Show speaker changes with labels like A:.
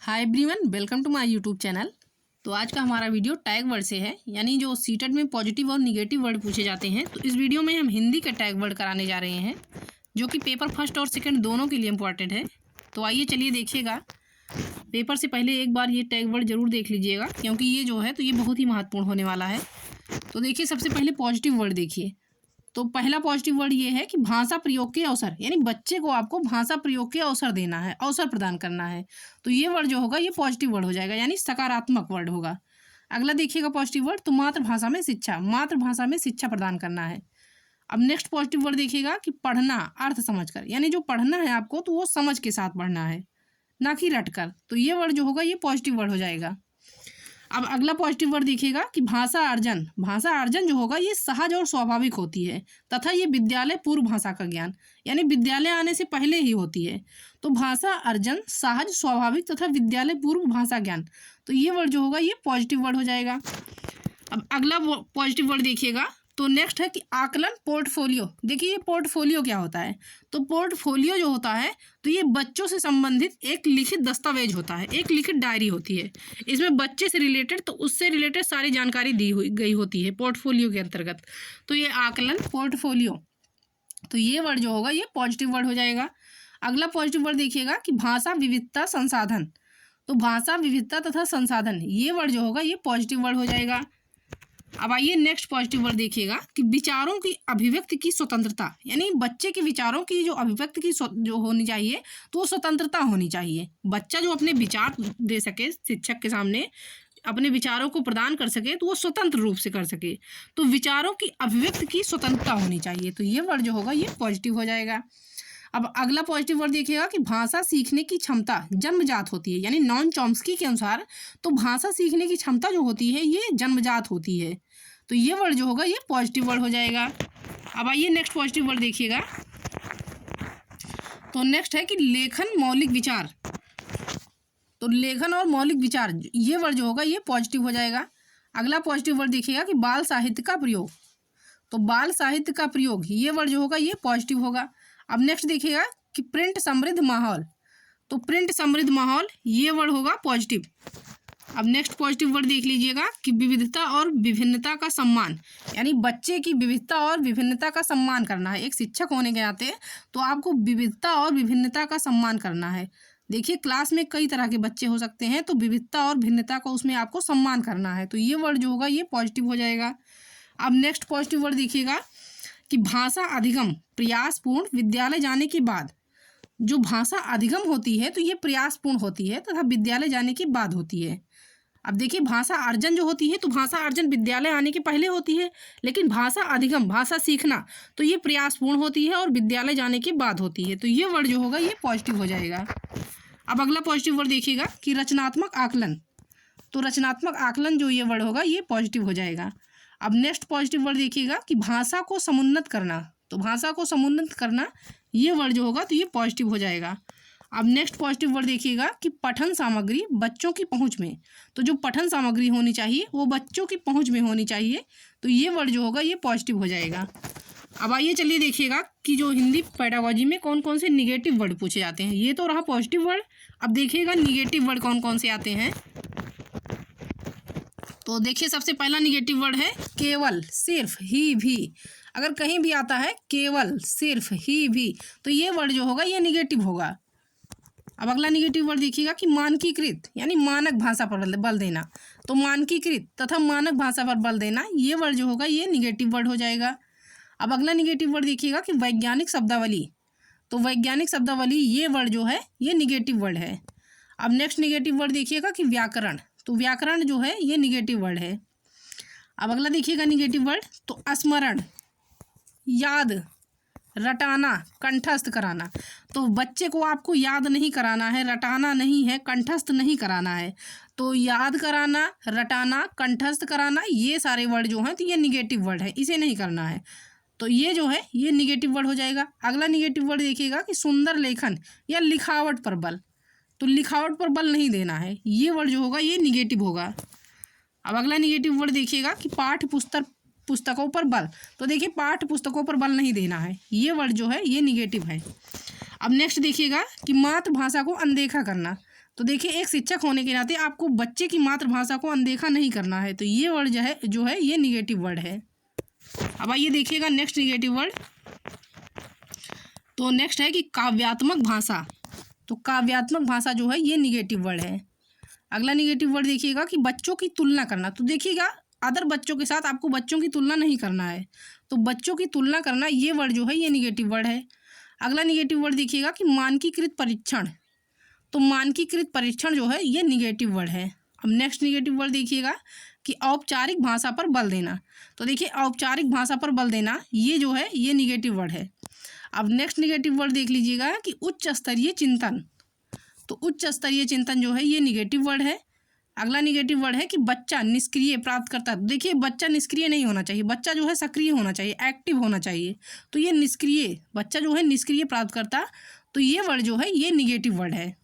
A: Hi everyone, welcome to my YouTube channel. तो आज का हमारा वीडियो टैग वर्ड से है, यानी जो सीटेट में पॉजिटिव और निगेटिव वर्ड पूछे जाते हैं। तो इस वीडियो में हम हिंदी के टैग वर्ड कराने जा रहे हैं, जो कि पेपर फर्स्ट और सेकंड दोनों के लिए इम्पॉर्टेंट है। तो आइए चलिए देखिएगा। पेपर से पहले एक बार ये टैग वर्ड ज़रूर देख लीजिएगा, क्योंकि ये जो है तो ये बहुत ही महत्वपूर्ण होने वाला है। तो देखिए, सबसे पहले पॉजिटिव वर्ड देखिए। तो पहला पॉजिटिव वर्ड ये है कि भाषा प्रयोग के अवसर, यानी बच्चे को आपको भाषा प्रयोग के अवसर देना है, अवसर प्रदान करना है। तो ये वर्ड जो होगा ये पॉजिटिव वर्ड हो जाएगा, यानी सकारात्मक वर्ड होगा। अगला देखिएगा पॉजिटिव वर्ड, तो मातृभाषा में शिक्षा, मातृभाषा में शिक्षा प्रदान करना है। अब नेक्स्ट पॉजिटिव वर्ड देखिएगा कि पढ़ना अर्थ समझकर, यानी जो पढ़ना है आपको तो वो समझ के साथ पढ़ना है, ना कि रटकर। तो ये वर्ड जो होगा ये पॉजिटिव वर्ड हो जाएगा। अब अगला पॉजिटिव वर्ड देखिएगा कि भाषा अर्जन, भाषा अर्जन जो होगा ये सहज और स्वाभाविक होती है, तथा ये विद्यालय पूर्व भाषा का ज्ञान, यानी विद्यालय आने से पहले ही होती है। तो भाषा अर्जन सहज स्वाभाविक तथा विद्यालय पूर्व भाषा ज्ञान, तो ये वर्ड जो होगा ये पॉजिटिव वर्ड हो जाएगा। अब अगला पॉजिटिव वर्ड देखिएगा, तो नेक्स्ट है कि आकलन पोर्टफोलियो। देखिए ये पोर्टफोलियो क्या होता है। तो पोर्टफोलियो जो होता है तो ये बच्चों से संबंधित एक लिखित दस्तावेज होता है, एक लिखित डायरी होती है। इसमें बच्चे से रिलेटेड, तो उससे रिलेटेड सारी जानकारी दी हुई गई होती है पोर्टफोलियो के अंतर्गत। तो ये आकलन पोर्टफोलियो, तो ये वर्ड जो होगा ये पॉजिटिव वर्ड हो जाएगा। अगला पॉजिटिव वर्ड देखिएगा कि भाषा विविधता संसाधन। तो भाषा विविधता तथा संसाधन, ये वर्ड जो होगा ये पॉजिटिव वर्ड हो जाएगा। अब आइए नेक्स्ट पॉजिटिव वर्ड देखिएगा कि विचारों की अभिव्यक्ति की स्वतंत्रता, यानी बच्चे के विचारों की जो अभिव्यक्ति की जो होनी चाहिए तो वो स्वतंत्रता होनी चाहिए। बच्चा जो अपने विचार दे सके, शिक्षक के सामने अपने विचारों को प्रदान कर सके, तो वो स्वतंत्र रूप से कर सके। तो विचारों की अभिव्यक्ति की स्वतंत्रता होनी चाहिए। तो ये वर्ड जो होगा ये पॉजिटिव हो जाएगा। अब अगला पॉजिटिव वर्ड देखिएगा कि भाषा सीखने की क्षमता जन्मजात होती है, यानी नॉन चॉम्स्की के अनुसार तो भाषा सीखने की क्षमता जो होती है ये जन्मजात होती है। तो ये वर्ड जो होगा ये पॉजिटिव वर्ड हो जाएगा। अब आइए नेक्स्ट पॉजिटिव वर्ड देखिएगा, तो नेक्स्ट है कि लेखन मौलिक विचार। तो लेखन और मौलिक विचार, ये वर्ड जो होगा ये पॉजिटिव हो जाएगा। अगला पॉजिटिव वर्ड देखिएगा कि बाल साहित्य का प्रयोग। तो बाल साहित्य का प्रयोग, ये वर्ड जो होगा ये पॉजिटिव होगा। अब नेक्स्ट देखिएगा कि प्रिंट समृद्ध माहौल। तो प्रिंट समृद्ध माहौल, ये वर्ड होगा पॉजिटिव। अब नेक्स्ट पॉजिटिव वर्ड देख लीजिएगा कि विविधता और विभिन्नता का सम्मान, यानी बच्चे की विविधता और विभिन्नता का सम्मान करना है। एक शिक्षक होने के नाते तो आपको विविधता और विभिन्नता का सम्मान करना है। देखिए क्लास में कई तरह के बच्चे हो सकते हैं, तो विविधता और भिन्नता का उसमें आपको सम्मान करना है। तो ये वर्ड जो होगा ये पॉजिटिव हो जाएगा। अब नेक्स्ट पॉजिटिव वर्ड देखिएगा कि भाषा अधिगम प्रयासपूर्ण विद्यालय जाने के बाद। जो भाषा अधिगम होती है तो ये प्रयासपूर्ण होती है तथा विद्यालय जाने के बाद होती है। अब देखिए भाषा अर्जन जो होती है तो भाषा अर्जन विद्यालय आने के पहले होती है, लेकिन भाषा अधिगम, भाषा सीखना, तो ये प्रयासपूर्ण होती है और विद्यालय जाने के बाद होती है। तो ये वर्ड जो होगा ये पॉजिटिव हो जाएगा। अब अगला पॉजिटिव वर्ड देखिएगा कि रचनात्मक आकलन। तो रचनात्मक आकलन जो ये वर्ड होगा ये पॉजिटिव हो जाएगा। अब नेक्स्ट पॉजिटिव वर्ड देखिएगा कि भाषा को समुन्नत करना। तो भाषा को समुन्नत करना, ये वर्ड जो होगा तो ये पॉजिटिव हो जाएगा। अब नेक्स्ट पॉजिटिव वर्ड देखिएगा कि पठन सामग्री बच्चों की पहुंच में। तो जो पठन सामग्री होनी चाहिए वो बच्चों की पहुंच में होनी चाहिए। तो ये वर्ड जो होगा ये पॉजिटिव हो जाएगा। अब आइए चलिए देखिएगा कि जो हिंदी पेडागोजी में कौन कौन से निगेटिव वर्ड पूछे जाते हैं। ये तो रहा पॉजिटिव वर्ड। अब देखिएगा निगेटिव वर्ड कौन कौन से आते हैं। तो देखिए सबसे पहला निगेटिव वर्ड है केवल, सिर्फ, ही, भी। अगर कहीं भी आता है केवल, सिर्फ, ही, भी, तो ये वर्ड जो होगा ये निगेटिव होगा। अब अगला निगेटिव वर्ड देखिएगा कि मानकीकृत, यानी मानक भाषा पर बल देना। तो मानकीकृत तथा मानक भाषा पर बल देना, ये वर्ड जो होगा ये निगेटिव वर्ड हो जाएगा। अब अगला निगेटिव वर्ड देखिएगा कि वैज्ञानिक शब्दावली। तो वैज्ञानिक शब्दावली, ये वर्ड जो है ये निगेटिव वर्ड है। अब नेक्स्ट निगेटिव वर्ड देखिएगा कि व्याकरण। तो व्याकरण जो है ये निगेटिव वर्ड है। अब अगला देखिएगा निगेटिव वर्ड, तो स्मरण, याद, रटाना, कंठस्थ कराना। तो बच्चे को आपको याद नहीं कराना है, रटाना नहीं है, कंठस्थ नहीं कराना है। तो याद कराना, रटाना, कंठस्थ कराना, ये सारे वर्ड जो हैं तो ये निगेटिव वर्ड है, इसे नहीं करना है। तो ये जो है ये निगेटिव वर्ड हो जाएगा। अगला निगेटिव वर्ड देखिएगा कि सुंदर लेखन या लिखावट पर बल। तो लिखावट पर बल नहीं देना है, ये वर्ड जो होगा ये निगेटिव होगा। अब अगला निगेटिव वर्ड देखिएगा कि पुस्तकों पर बल। तो देखिए पाठ्य पुस्तकों पर बल नहीं देना है, ये वर्ड जो है ये निगेटिव है। अब नेक्स्ट देखिएगा कि मातृभाषा को अनदेखा करना। तो देखिए, एक शिक्षक होने के नाते आपको बच्चे की मातृभाषा को अनदेखा नहीं करना है। तो ये वर्ड जो है ये निगेटिव वर्ड है। अब आइए देखिएगा नेक्स्ट निगेटिव वर्ड। तो नेक्स्ट है कि काव्यात्मक भाषा। तो काव्यात्मक भाषा जो है ये निगेटिव वर्ड है। अगला निगेटिव वर्ड देखिएगा कि बच्चों की तुलना करना। तो देखिएगा, अदर बच्चों के साथ आपको बच्चों की तुलना नहीं करना है। तो बच्चों की तुलना करना, ये वर्ड जो है ये निगेटिव वर्ड है। अगला निगेटिव वर्ड देखिएगा कि मानकीकृत परीक्षण। तो मानकीकृत परीक्षण जो है ये निगेटिव वर्ड है। अब नेक्स्ट निगेटिव वर्ड देखिएगा कि औपचारिक भाषा पर बल देना। तो देखिए, औपचारिक भाषा पर बल देना ये जो है ये निगेटिव वर्ड है। अब नेक्स्ट निगेटिव वर्ड देख लीजिएगा कि उच्च स्तरीय चिंतन। तो उच्च स्तरीय चिंतन जो है ये निगेटिव वर्ड है। अगला निगेटिव वर्ड है कि बच्चा निष्क्रिय प्राप्त करता। देखिए, बच्चा निष्क्रिय नहीं होना चाहिए, बच्चा जो है सक्रिय होना चाहिए, एक्टिव होना चाहिए। तो ये निष्क्रिय, बच्चा जो है निष्क्रिय प्राप्त करता, तो ये वर्ड जो है ये निगेटिव वर्ड है।